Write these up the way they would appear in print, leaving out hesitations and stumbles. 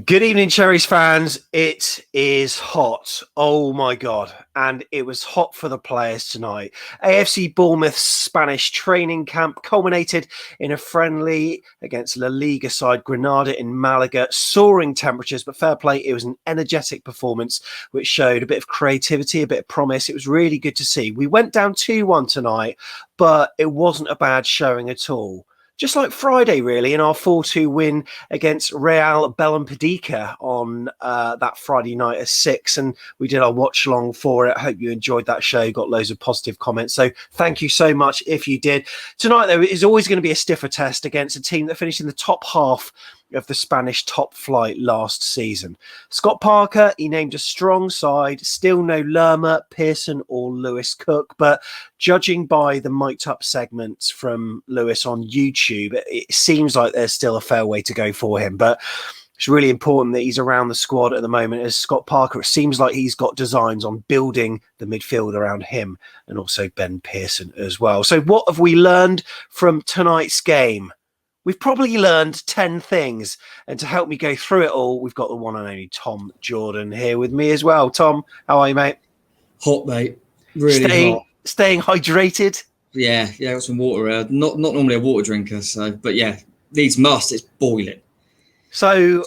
Good evening, Cherries fans. It is hot. Oh my God. And it was hot for the players tonight. AFC Bournemouth's Spanish training camp culminated in a friendly against La Liga side Granada in Malaga. Soaring temperatures, but fair play. It was an energetic performance which showed a bit of creativity, a bit of promise. It was really good to see. We went down 2-1 tonight, but it wasn't a bad showing at all. Just like Friday, really, in our 4-2 win against Real Balompedica on that Friday night at 6. And we did our watch along for it. I hope you enjoyed that show, got loads of positive comments. So thank you so much if you did. Tonight, though, is always going to be a stiffer test against a team that finished in the top half of the Spanish top flight last season. Scott Parker, he named a strong side, still no Lerma, Pearson or Lewis Cook, but judging by the mic'd up segments from Lewis on YouTube, it seems like there's still a fair way to go for him, but it's really important that he's around the squad at the moment. As Scott Parker, it seems like he's got designs on building the midfield around him and also Ben Pearson as well. So what have we learned from tonight's game? We've probably learned 10 things. And to help me go through it all, we've got the one and only Tom Jordan here with me as well. Tom, how are you, mate? Hot, mate. Really hot. Staying hydrated? Yeah, got some water. Not normally a water drinker, but yeah, needs must. It's boiling. So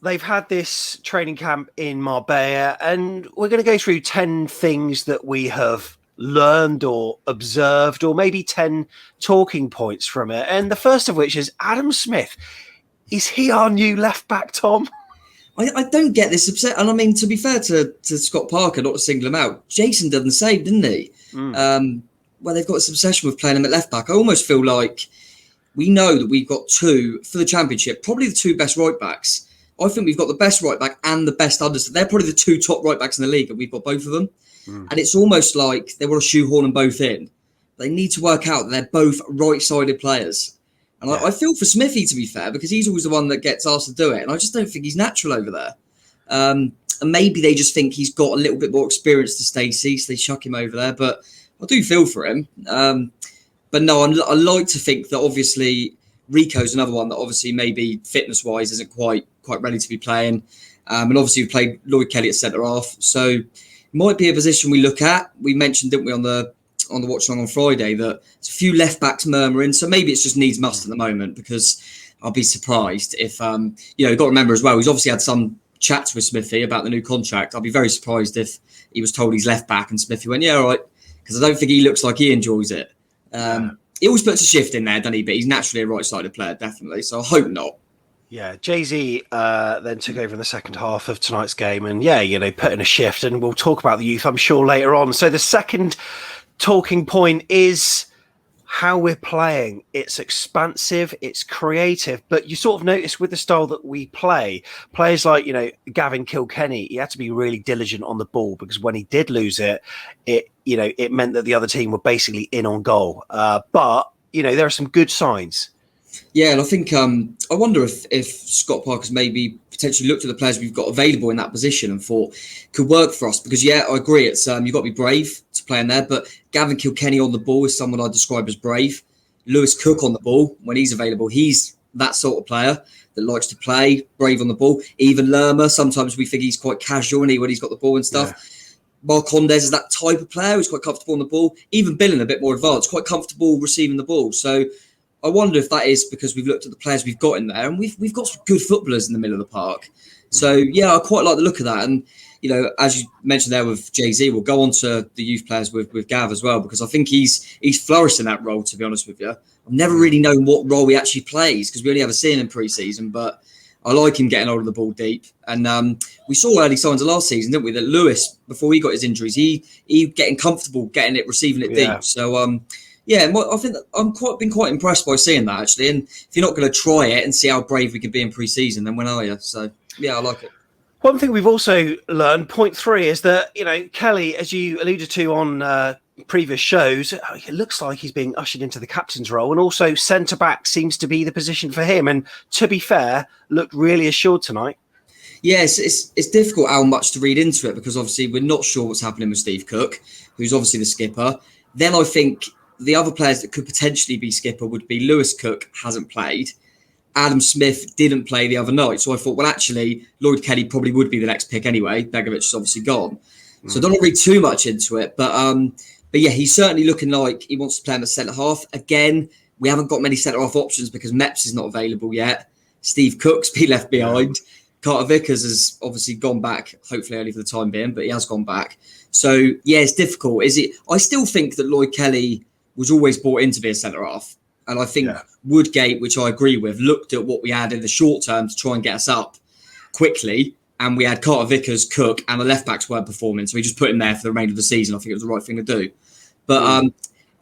they've had this training camp in Marbella, and we're going to go through 10 things that we have learned or observed, or maybe 10 talking points from it. And the first of which is Adam Smith. Is he our new left back, Tom? I don't get this upset. And I mean, to be fair to Scott Parker, not to single him out, Jason done the same, didn't he? Well, they've got this obsession with playing him at left back. I almost feel like we know that we've got two for the championship, probably the two best right backs. I think we've got the best right back and the best understudy. They're probably the two top right backs in the league, and we've got both of them. And it's almost like they want to shoehorn them both in. They need to work out that they're both right-sided players. And I feel for Smithy, to be fair, because he's always the one that gets asked to do it. And I just don't think he's natural over there. And maybe they just think he's got a little bit more experience to Stacey, so they chuck him over there. But I do feel for him. But no, I like to think that obviously Rico's another one that obviously maybe fitness-wise isn't quite ready to be playing. And obviously we played Lloyd Kelly at centre-half. So might be a position we look at. We mentioned, didn't we, on the watch along on Friday, that there's a few left backs murmuring. So maybe it's just needs must at the moment, because I'll be surprised if you've got to remember as well, he's obviously had some chats with Smithy about the new contract. I'll be very surprised if he was told he's left back and Smithy went, yeah, all right, because I don't think he looks like he enjoys it. He always puts a shift in there, doesn't he? But he's naturally a right-sided player, definitely. So I hope not. Yeah, Jay-Z then took over in the second half of tonight's game and, put in a shift, and we'll talk about the youth, I'm sure, later on. So the second talking point is how we're playing. It's expansive, it's creative, but you sort of notice with the style that we play, players like, Gavin Kilkenny, he had to be really diligent on the ball, because when he did lose it, it meant that the other team were basically in on goal. But, there are some good signs. Yeah, and I think I wonder if Scott Parker's maybe potentially looked at the players we've got available in that position and thought could work for us. Because, I agree, it's you've got to be brave to play in there. But Gavin Kilkenny on the ball is someone I'd describe as brave. Lewis Cook on the ball, when he's available, he's that sort of player that likes to play, brave on the ball. Even Lerma, sometimes we think he's quite casual when he's got the ball and stuff. Yeah. Marcondes is that type of player who's quite comfortable on the ball. Even Billen, a bit more advanced, quite comfortable receiving the ball. So I wonder if that is because we've looked at the players we've got in there, and we've got some good footballers in the middle of the park. So, I quite like the look of that. And, as you mentioned there with Jay-Z, we'll go on to the youth players with Gav as well, because I think he's flourished in that role, to be honest with you. I've never really known what role he actually plays, because we only ever see him in pre-season, but I like him getting hold of the ball deep. And we saw early signs of last season, didn't we, that Lewis, before he got his injuries, he getting comfortable, getting it, receiving it deep. So, I think that been quite impressed by seeing that, actually. And if you're not going to try it and see how brave we can be in pre-season, then when are you? So, I like it. One thing we've also learned, point 3, is that, Kelly, as you alluded to on previous shows, it looks like he's being ushered into the captain's role, and also centre-back seems to be the position for him. And to be fair, looked really assured tonight. Yes, it's difficult how much to read into it, because obviously we're not sure what's happening with Steve Cook, who's obviously the skipper. Then I think the other players that could potentially be skipper would be Lewis Cook, hasn't played. Adam Smith didn't play the other night. So I thought, well, actually, Lloyd Kelly probably would be the next pick anyway. Begovic is obviously gone. So I don't want to read too much into it. But yeah, he's certainly looking like he wants to play in the centre-half. Again, we haven't got many centre-half options because Meps is not available yet. Steve Cook's been left behind. Carter Vickers has obviously gone back, hopefully only for the time being, but he has gone back. So, yeah, it's difficult. I still think that Lloyd Kelly was always brought in to be a centre-half. And I think Woodgate, which I agree with, looked at what we had in the short term to try and get us up quickly. And we had Carter Vickers, Cook, and the left-backs weren't performing. So he just put him there for the remainder of the season. I think it was the right thing to do. But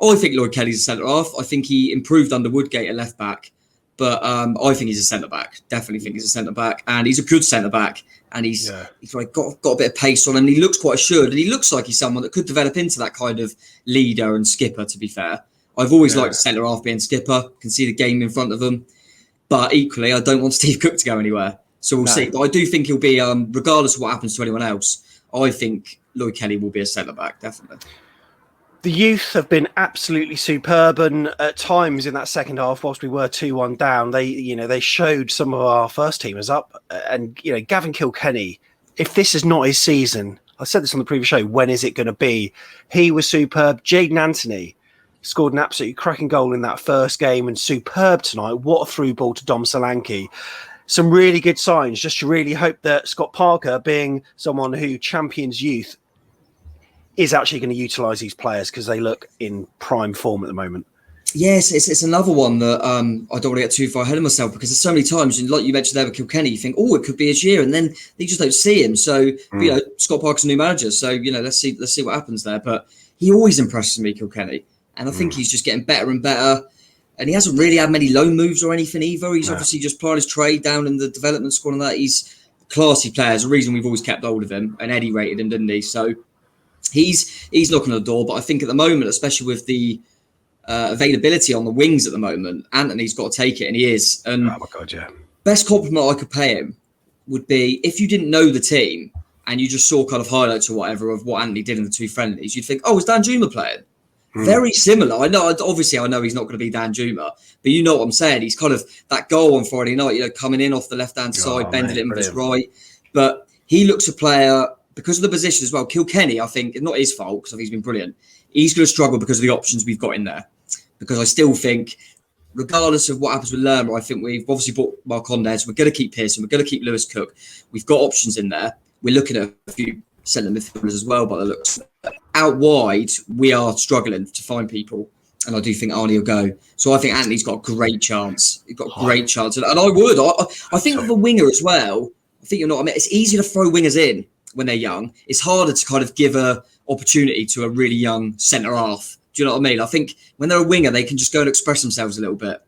I think Lloyd Kelly's a centre-half. I think he improved under Woodgate at left-back. But I think he's a centre-back. Definitely think he's a centre-back. And he's a good centre-back. And he's like got a bit of pace on him. And he looks quite assured. And he looks like he's someone that could develop into that kind of leader and skipper, to be fair. I've always liked centre-half being skipper. Can see the game in front of them. But equally, I don't want Steve Cook to go anywhere. So we'll see. But I do think he'll be, regardless of what happens to anyone else, I think Lloyd Kelly will be a centre-back, definitely. The youth have been absolutely superb, and at times in that second half, whilst we were 2-1 down, they showed some of our first teamers up. And Gavin Kilkenny, if this is not his season, I said this on the previous show, when is it going to be? He was superb. Jaden Anthony scored an absolutely cracking goal in that first game and superb tonight. What a through ball to Dom Solanke. Some really good signs. Just to really hope that Scott Parker, being someone who champions youth, is actually going to utilise these players because they look in prime form at the moment. Yes, it's another one that I don't want to get too far ahead of myself because there's so many times, and like you mentioned there with Kilkenny, you think, it could be his year, and then you just don't see him. So Scott Parker's a new manager, so let's see what happens there. But he always impresses me, Kilkenny, and I think he's just getting better and better. And he hasn't really had many loan moves or anything either. He's obviously just plied his trade down in the development squad and that. He's a classy player. There's a reason we've always kept hold of him, and Eddie rated him, didn't he? So he's knocking on the door. But I think at the moment, especially with the availability on the wings at the moment, Anthony's got to take it, and he is. And oh my God, yeah. Best compliment I could pay him would be if you didn't know the team and you just saw kind of highlights or whatever of what Anthony did in the two friendlies, you'd think, is Dan Juma playing? Very similar. I know he's not going to be Dan Juma, but you know what I'm saying. He's kind of that goal on Friday night, coming in off the left-hand side, bending it in with his right. But he looks a player, because of the position as well. Kilkenny, I think, not his fault, because I think he's been brilliant. He's going to struggle because of the options we've got in there. Because I still think, regardless of what happens with Lerma, I think we've obviously bought Marcondes. We're going to keep Pearson. We're going to keep Lewis Cook. We've got options in there. We're looking at a few centre midfielders as well by the looks. Out wide, we are struggling to find people, and I do think Arnie will go. So I think Anthony's got a great chance. He's got a great chance, and I would. I think with a winger as well. I think it's easier to throw wingers in when they're young. It's harder to kind of give a opportunity to a really young centre half. Do you know what I mean? I think when they're a winger, they can just go and express themselves a little bit.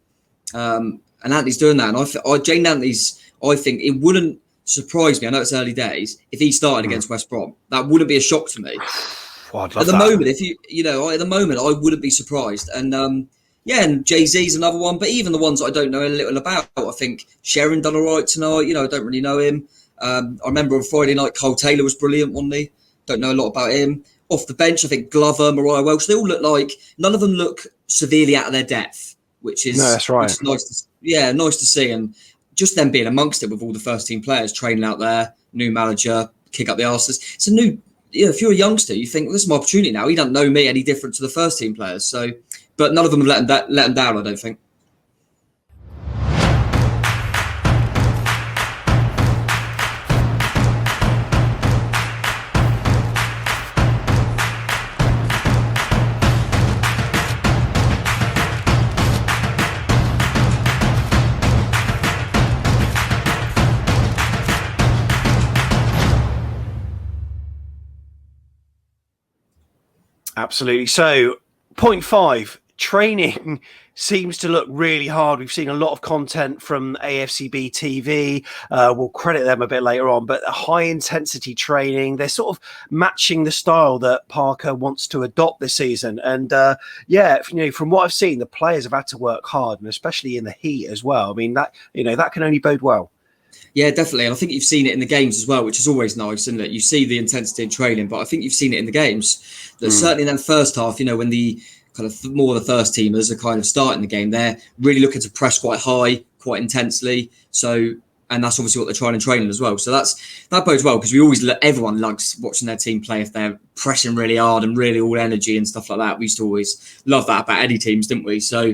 And Anthony's doing that. And Jane Anthony's, I think it wouldn't surprise me. I know it's early days. If he started against West Brom, that wouldn't be a shock to me. Oh, at the moment, at the moment, I wouldn't be surprised. And and Jay-Z's another one. But even the ones that I don't know a little about, I think Sharon done all right tonight. I don't really know him. I remember on Friday night, Cole Taylor was brilliant, wasn't he? Don't know a lot about him. Off the bench, I think Glover, Mariah Welsh, they all look like, none of them look severely out of their depth, which is, that's right. Nice to see. And just them being amongst it with all the first team players training out there, new manager, kick up the arses. It's a new, if you're a youngster, you think, well, this is my opportunity now. He doesn't know me any different to the first team players. So, but none of them have let him down, I don't think. Absolutely. So, point 5, training seems to look really hard. We've seen a lot of content from AFCB TV. We'll credit them a bit later on, but high intensity training, they're sort of matching the style that Parker wants to adopt this season. And from what I've seen, the players have had to work hard, and especially in the heat as well. I mean, that can only bode well. Yeah, definitely. And I think you've seen it in the games as well, which is always nice, isn't it? You see the intensity in training, but I think you've seen it in the games. That certainly in that first half, when the kind of more of the first teamers are kind of starting the game, they're really looking to press quite high, quite intensely. So, and that's obviously what they're trying to train as well. So that bodes well, because we always everyone likes watching their team play if they're pressing really hard and really all energy and stuff like that. We used to always love that about Eddie teams, didn't we? So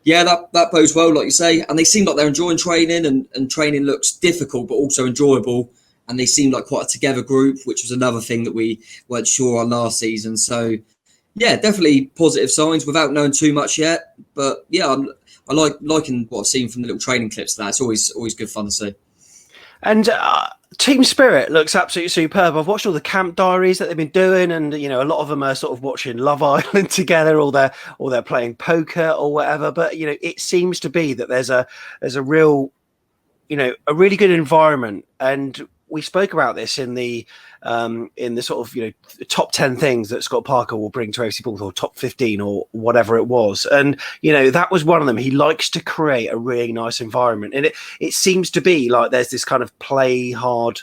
yeah, that bodes well, like you say. And they seem like they're enjoying training, and training looks difficult but also enjoyable. And they seem like quite a together group, which was another thing that we weren't sure on last season. So yeah, definitely positive signs without knowing too much yet. But yeah, I liking what I've seen from the little training clips. It's always good fun to see. And team spirit looks absolutely superb. I've watched all the camp diaries that they've been doing, and a lot of them are sort of watching Love Island together, or they're playing poker or whatever. But it seems to be that there's a real, a really good environment. And we spoke about this in the sort of top 10 things that Scott Parker will bring to AFC Bournemouth, or top 15 or whatever it was, and that was one of them. He likes to create a really nice environment, and it seems to be like there's this kind of play hard,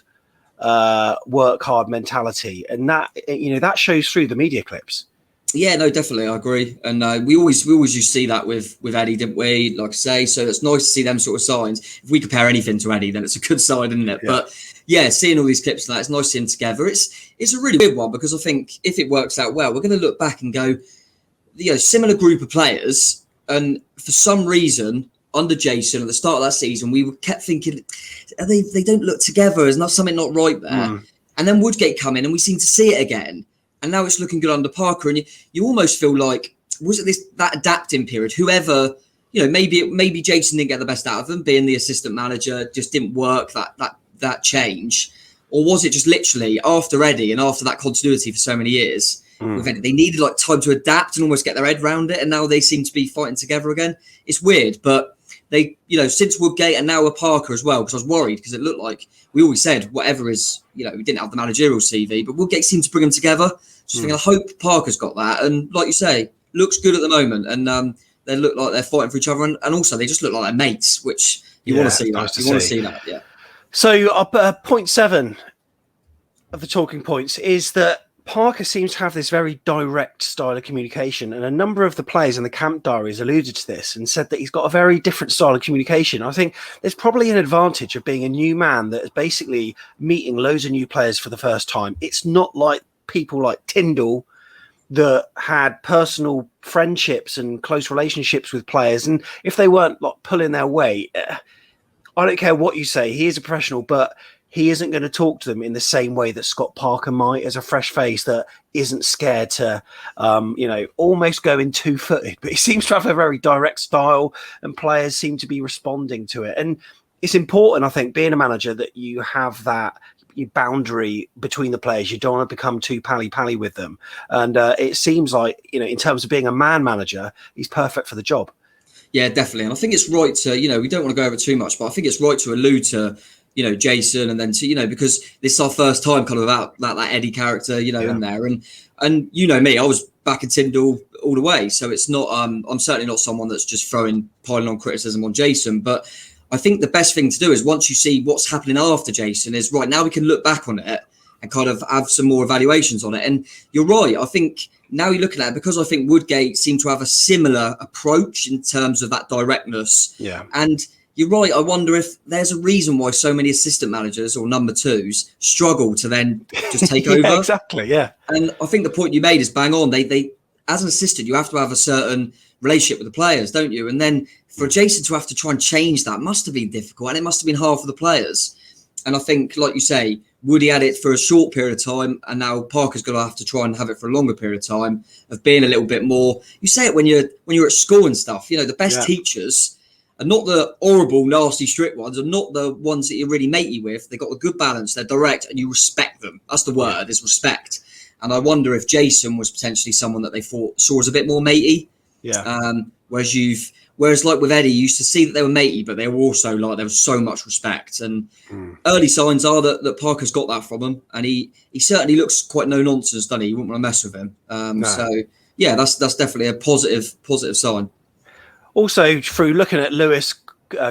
work hard mentality, and that that shows through the media clips. Yeah, no, definitely, I agree. And we always used to see that with Eddie, didn't we? Like I say, so it's nice to see them sort of signs. If we compare anything to Eddie, then it's a good sign, isn't it? Yeah. But yeah, seeing all these clips and that, it's nice to see them together. It's a really weird one, because I think if it works out well, we're going to look back and go, similar group of players, and for some reason under Jason at the start of that season, we kept thinking they don't look together. There's something not right there. And then Woodgate come in, and we seem to see it again. And now it's looking good under Parker, and you almost feel like, was it that adapting period? Whoever, maybe Jason didn't get the best out of them, being the assistant manager, just didn't work that change, or was it just literally after Eddie and after that continuity for so many years with Eddie, they needed like time to adapt and almost get their head around it, and now they seem to be fighting together again. It's weird, but they, since Woodgate and now with Parker as well, because I was worried, because it looked like we always said whatever is, we didn't have the managerial CV, but Woodgate seemed to bring them together. Just thinking, I hope Parker's got that, and like you say, looks good at the moment, and they look like they're fighting for each other, and also they just look like they're mates, which you want to see that. Nice you want to see that, yeah. So point 7 of the talking points is that Parker seems to have this very direct style of communication, and a number of the players in the camp diaries alluded to this and said that he's got a very different style of communication. I think there's probably an advantage of being a new man that is basically meeting loads of new players for the first time. It's not like people like Tyndall that had personal friendships and close relationships with players, and if they weren't like pulling their weight, I don't care what you say, he is a professional, but he isn't going to talk to them in the same way that Scott Parker might, as a fresh face that isn't scared to, almost go in two-footed. But he seems to have a very direct style, and players seem to be responding to it. And it's important, I think, being a manager, that you have that boundary between the players. You don't want to become too pally-pally with them. And it seems like, in terms of being a man manager, he's perfect for the job. Yeah, definitely. And I think it's right to, we don't want to go over too much, but I think it's right to allude to, Jason, and then to, because this is our first time kind of about that Eddie character, in there. And me, I was back in Tyndall all the way. So it's not, I'm certainly not someone that's just piling on criticism on Jason. But I think the best thing to do is, once you see what's happening after Jason, is right now we can look back on it and kind of have some more evaluations on it. And you're right. I think now you're looking at it, because I think Woodgate seemed to have a similar approach in terms of that directness. Yeah. And you're right. I wonder if there's a reason why so many assistant managers or number twos struggle to then just take over. Exactly. Yeah. And I think the point you made is bang on. They as an assistant, you have to have a certain relationship with the players, don't you? And then for Jason to have to try and change that must have been difficult, and it must have been hard for the players. And I think, like you say, Woody had it for a short period of time, and now Parker's going to have to try and have it for a longer period of time, of being a little bit more. You say it when you're at school and stuff. The best teachers are not the horrible, nasty, strict ones, are not the ones that you're really matey with. They've got a good balance. They're direct, and you respect them. That's the word, is respect. And I wonder if Jason was potentially someone that they saw as a bit more matey. Yeah. Whereas like with Eddie, you used to see that they were matey, but they were also like, there was so much respect. And early signs are that Parker's got that from him, and he certainly looks quite no nonsense, doesn't he? You wouldn't want to mess with him. No. So yeah, that's definitely a positive sign. Also, through looking at Lewis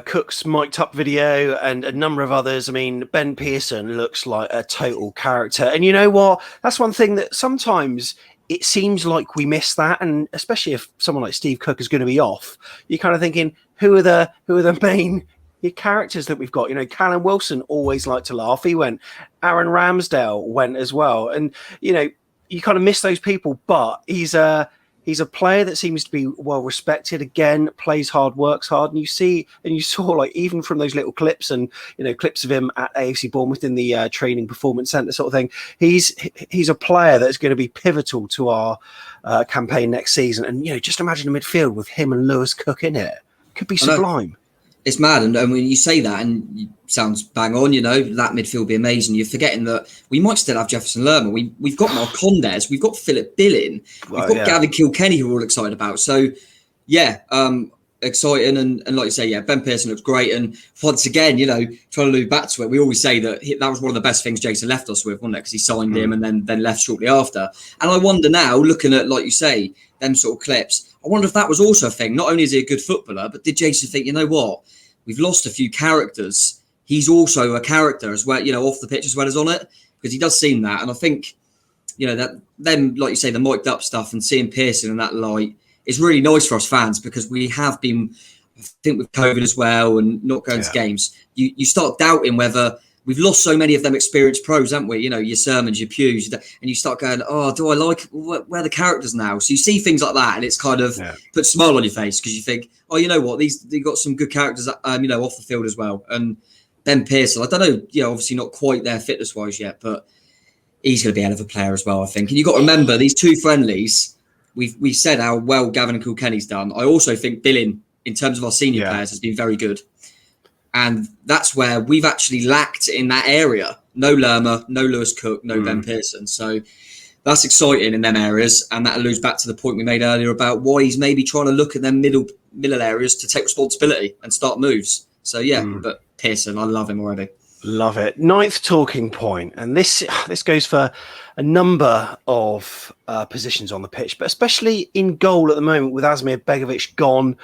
Cook's mic'd up video and a number of others, I mean, Ben Pearson looks like a total character. And you know what? That's one thing that sometimes it seems like we miss that, and especially if someone like Steve Cook is going to be off, you're kind of thinking, who are the main your characters that we've got. You know, Callum Wilson always liked to laugh. He went. Aaron Ramsdale went as well. And, you know, you kind of miss those people, but he's a player that seems to be well respected. Again, plays hard, works hard, and you saw like even from those little clips and clips of him at AFC Bournemouth in the training performance centre sort of thing. He's a player that's going to be pivotal to our campaign next season. And just imagine a midfield with him and Lewis Cook in it. Could be sublime. It's mad, and when you say that, and it sounds bang on, that midfield will be amazing. You're forgetting that we might still have Jefferson Lerma. We've got Mark Condes, we've got Philip Billing, we've got Gavin Kilkenny, who we're all excited about. So, exciting, and like you say, Ben Pearson looks great. And once again, trying to loop back to it, we always say that that was one of the best things Jason left us with, wasn't it? Because he signed him and then left shortly after. And I wonder now, looking at, like you say, them sort of clips, I wonder if that was also a thing. Not only is he a good footballer, but did Jason think, you know what? We've lost a few characters. He's also a character as well, off the pitch as well as on it, because he does seem that. And I think, that them, like you say, the mic'd up stuff and seeing Pearson in that light is really nice for us fans, because we have been, I think with COVID as well and not going to games, you start doubting whether we've lost so many of them experienced pros, haven't we? Your Sermons, your Pews, and you start going, oh, do I like where are the characters now? So you see things like that, and it's kind of put a smile on your face, because you think, oh, you know what, they got some good characters, off the field as well. And Ben Pearson, I don't know, obviously not quite there fitness wise yet, but he's going to be a hell of a player as well, I think. And you've got to remember these two friendlies. We've said how well Gavin Kilkenny's done. I also think Billing, in terms of our senior players, has been very good. And that's where we've actually lacked in that area. No Lerma, no Lewis Cook, no Ben Pearson. So that's exciting in them areas. And that alludes back to the point we made earlier about why he's maybe trying to look at them middle areas to take responsibility and start moves. So, but Pearson, I love him already. Love it. 9th talking point. And this goes for a number of positions on the pitch, but especially in goal at the moment with Asmir Begovic gone.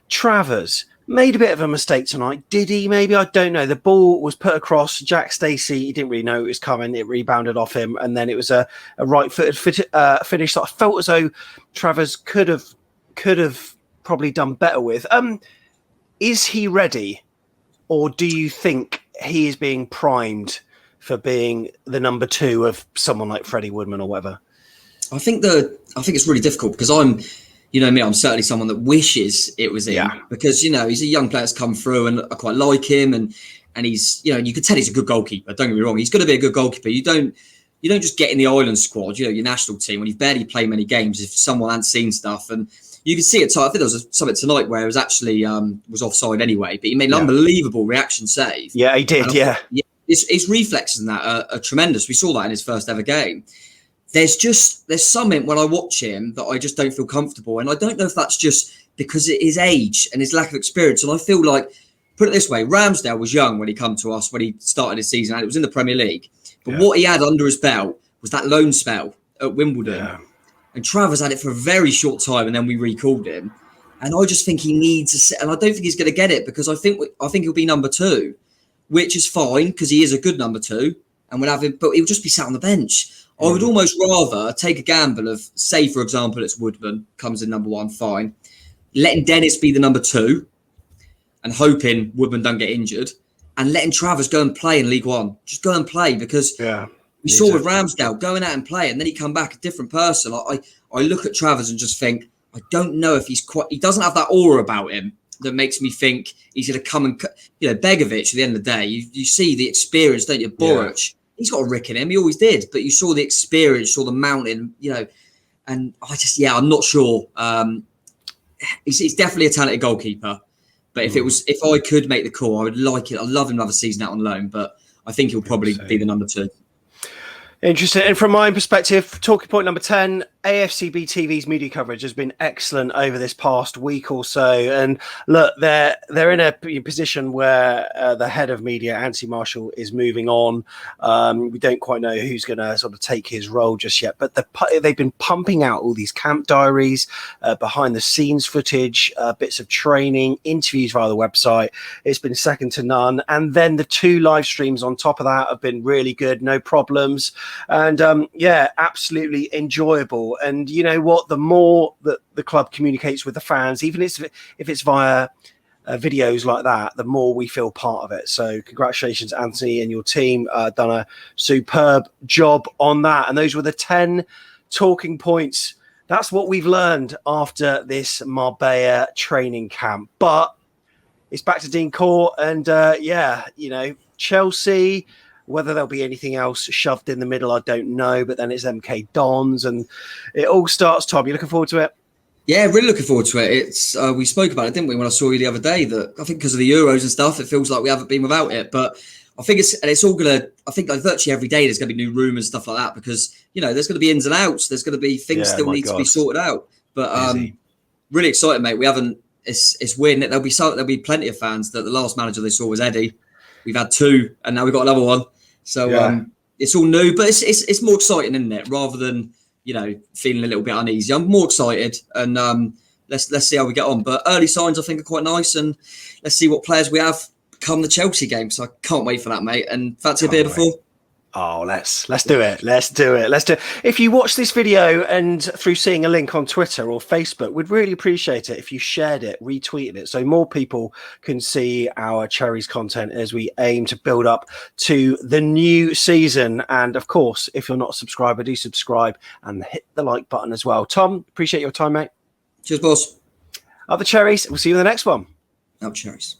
Travers made a bit of a mistake tonight. Did he? Maybe. I don't know. The ball was put across Jack Stacey. He didn't really know it was coming. It rebounded off him. And then it was a right-footed finish that I felt as though Travers could have probably done better with. Is he ready? Or do you think he is being primed for being the number 2 of someone like Freddie Woodman or whatever? I think it's really difficult, because I'm certainly someone that wishes it was him, because, he's a young player that's come through and I quite like him. And he's, you could tell he's a good goalkeeper. Don't get me wrong. He's going to be a good goalkeeper. You don't just get in the Ireland squad, your national team, when you've barely played many games, if someone hadn't seen stuff. And you can see it. I think there was something tonight where it was actually was offside ananyway, but he made an unbelievable reaction save. Yeah, he did. His reflexes in that are tremendous. We saw that in his first ever game. There's something when I watch him that I just don't feel comfortable. And I don't know if that's just because of his age and his lack of experience. And I feel like, put it this way, Ramsdale was young when he came to us, when he started his season, and it was in the Premier League. But what he had under his belt was that loan spell at Wimbledon. Yeah. And Travers had it for a very short time, and then we recalled him. And I just think he needs a set, and I don't think he's going to get it, because I think he'll be number 2, which is fine, because he is a good number 2, and we'll have him, but he'll just be sat on the bench. I would almost rather take a gamble of, say, for example, it's Woodman comes in number 1, fine. Letting Dennis be the number 2 and hoping Woodman don't get injured, and letting Travers go and play in League One. Just go and play, because we saw with Ramsdale going out and play, and then he come back a different person. I look at Travers and just think, I don't know if he doesn't have that aura about him that makes me think he's going to come and, Begovic at the end of the day, you see the experience, don't you? Boric. He's got a rick in him. He always did. But you saw the experience, saw the mountain, and I'm not sure. He's definitely a talented goalkeeper. But if I could make the call, I would like it. I'd love him to have a season out on loan, but I think he'll probably be the number 2. Interesting. And from my perspective, talking point number 10, AFCB TV's media coverage has been excellent over this past week or so. And look, they're in a position where the head of media, Anthony Marshall, is moving on. We don't quite know who's going to sort of take his role just yet, but they've been pumping out all these camp diaries, behind the scenes footage, bits of training, interviews via the website. It's been second to none. And then the 2 live streams on top of that have been really good, no problems. And absolutely enjoyable. And you know what? The more that the club communicates with the fans, even if it's via videos like that, the more we feel part of it. So congratulations, Anthony, and your team done a superb job on that. And those were the 10 talking points. That's what we've learned after this Marbella training camp. But it's back to Dean Court, and Chelsea. Whether there'll be anything else shoved in the middle, I don't know. But then it's MK Dons, and it all starts. Tom, you looking forward to it? Yeah, really looking forward to it. It's we spoke about it, didn't we, when I saw you the other day? That I think because of the Euros and stuff, it feels like we haven't been without it. But I think it's all gonna. I think like virtually every day there's gonna be new rumours and stuff like that, because there's gonna be ins and outs. There's gonna be things still need to be sorted out. But really excited, mate. We haven't. It's weird. There'll be plenty of fans that the last manager they saw was Eddie. We've had 2, and now we've got another one. So it's all new, but it's more exciting, isn't it? Rather than feeling a little bit uneasy. I'm more excited, and let's see how we get on. But early signs I think are quite nice, and let's see what players we have come the Chelsea game. So I can't wait for that, mate. And fancy a beer before. Oh, let's do it. Let's do it. If you watch this video and through seeing a link on Twitter or Facebook, we'd really appreciate it if you shared it, retweeted it, so more people can see our Cherries content as we aim to build up to the new season. And of course, if you're not a subscriber, do subscribe and hit the like button as well. Tom, appreciate your time, mate. Cheers, boss. Up the Cherries. We'll see you in the next one. Out Cherries.